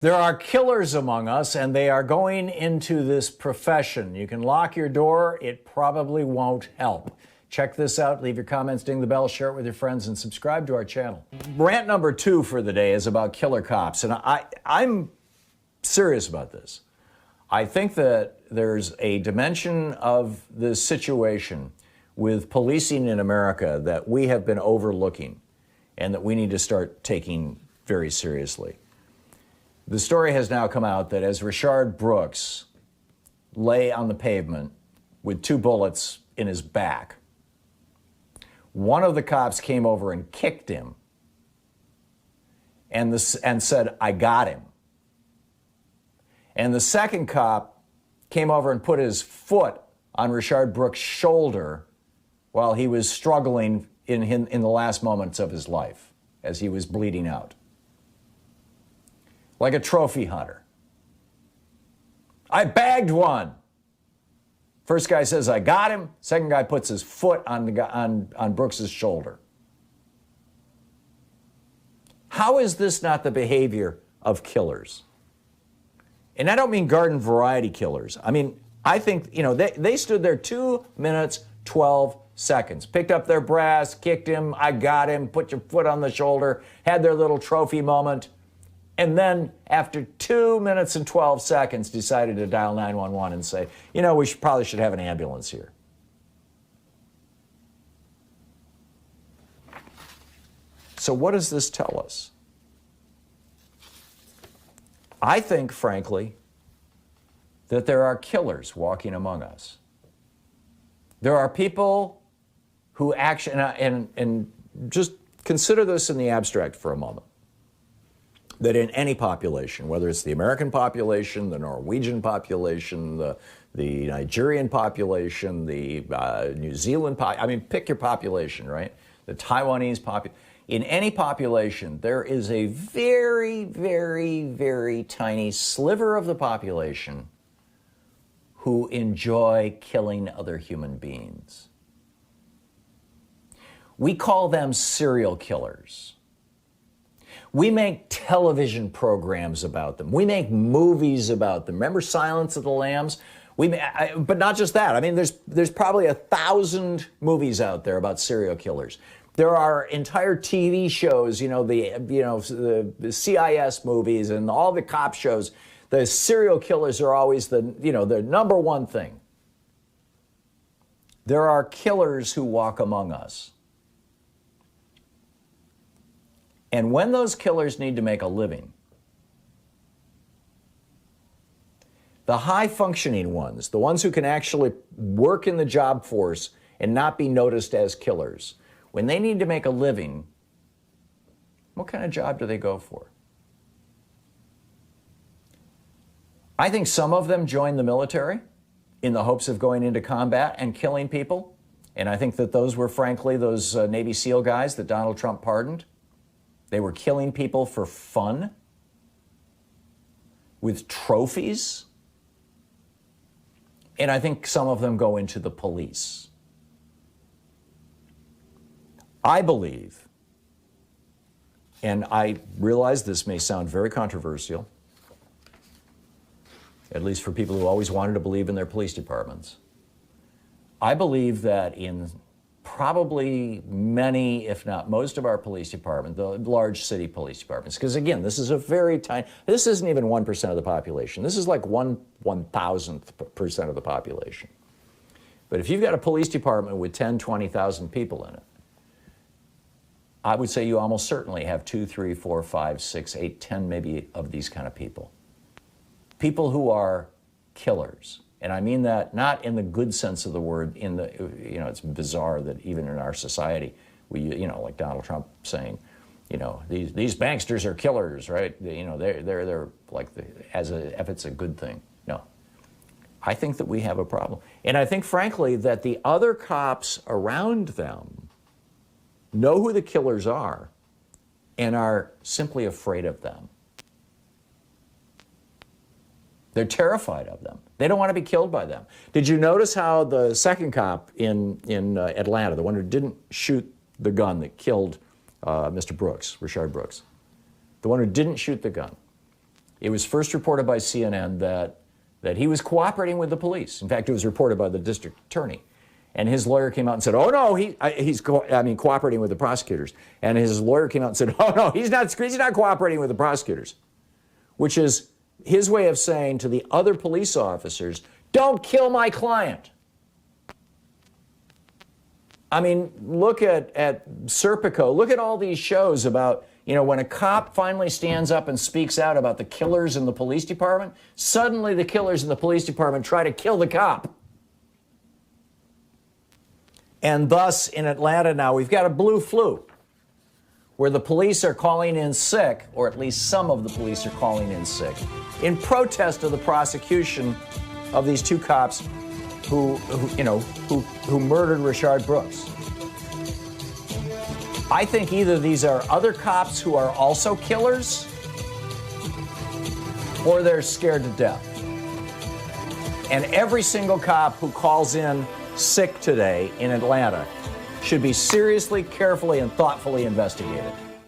There are killers among us, and they are going into this profession. You can lock your door. It probably won't help. Check this out. Leave your comments, ding the bell, share it with your friends, and subscribe to our channel. Rant number 2 for the day is about killer cops, and I'm serious about this. I think that there's a dimension of this situation with policing in America that we have been overlooking and that we need to start taking very seriously. The story has now come out that as Rayshard Brooks lay on the pavement with 2 bullets in his back, one of the cops came over and kicked him and said, "I got him." And the second cop came over and put his foot on Rayshard Brooks' shoulder while he was struggling in the last moments of his life as he was bleeding out. Like a trophy hunter. "I bagged one." First guy says, "I got him." Second guy puts his foot on Brooks's shoulder. How is this not the behavior of killers? And I don't mean garden variety killers. I mean, I think, they stood there 2 minutes, 12 seconds, picked up their brass, kicked him, "I got him," put your foot on the shoulder, had their little trophy moment. And then after 2 minutes and 12 seconds, decided to dial 911 and say, we probably should have an ambulance here. So what does this tell us? I think, frankly, that there are killers walking among us. There are people who actually, and just consider this in the abstract for a moment, that in any population, whether it's the American population, the Norwegian population, the Nigerian population, the New Zealand population, pick your population, right? The Taiwanese population. In any population, there is a very, very, very tiny sliver of the population who enjoy killing other human beings. We call them serial killers. We make television programs about them. We make movies about them. Remember Silence of the Lambs? But not just that. There's probably 1,000 movies out there about serial killers. There are entire TV shows, the CIS movies and all the cop shows. The serial killers are always the number one thing. There are killers who walk among us. And when those killers need to make a living, the high-functioning ones, the ones who can actually work in the job force and not be noticed as killers, when they need to make a living, what kind of job do they go for? I think some of them join the military in the hopes of going into combat and killing people. And I think that those were, frankly, those Navy SEAL guys that Donald Trump pardoned. They were killing people for fun with trophies. And I think some of them go into the police. I believe, and I realize this may sound very controversial, at least for people who always wanted to believe in their police departments. I believe that in probably many, if not most of our police departments, the large city police departments, because again, this is a very tiny, this isn't even 1% of the population. This is like 1/1000th% of the population. But if you've got a police department with 10, 20,000 people in it, I would say you almost certainly have 2, 3, 4, 5, 6, 8, 10 maybe of these kind of people. People who are killers. And I mean that not in the good sense of the word, it's bizarre that even in our society, like Donald Trump saying, these banksters are killers, right? They're like, if it's a good thing. No. I think that we have a problem. And I think, frankly, that the other cops around them know who the killers are and are simply afraid of them. They're terrified of them. They don't want to be killed by them. Did you notice how the second cop in Atlanta, the one who didn't shoot the gun that killed Mr. Brooks, Rayshard Brooks, the one who didn't shoot the gun, It was first reported by CNN that he was cooperating with the police. In fact, it was reported by the district attorney. And his lawyer came out and said, oh, no, he's cooperating with the prosecutors. And his lawyer came out and said, oh, no, he's not cooperating with the prosecutors, which is his way of saying to the other police officers, don't kill my client. I mean, look at Serpico. Look at all these shows about, when a cop finally stands up and speaks out about the killers in the police department, suddenly the killers in the police department try to kill the cop. And thus, in Atlanta now, we've got a blue flu, where the police are calling in sick, or at least some of the police are calling in sick, in protest of the prosecution of these two cops who murdered Rayshard Brooks. I think either these are other cops who are also killers, or they're scared to death. And every single cop who calls in sick today in Atlanta should be seriously, carefully, and thoughtfully investigated.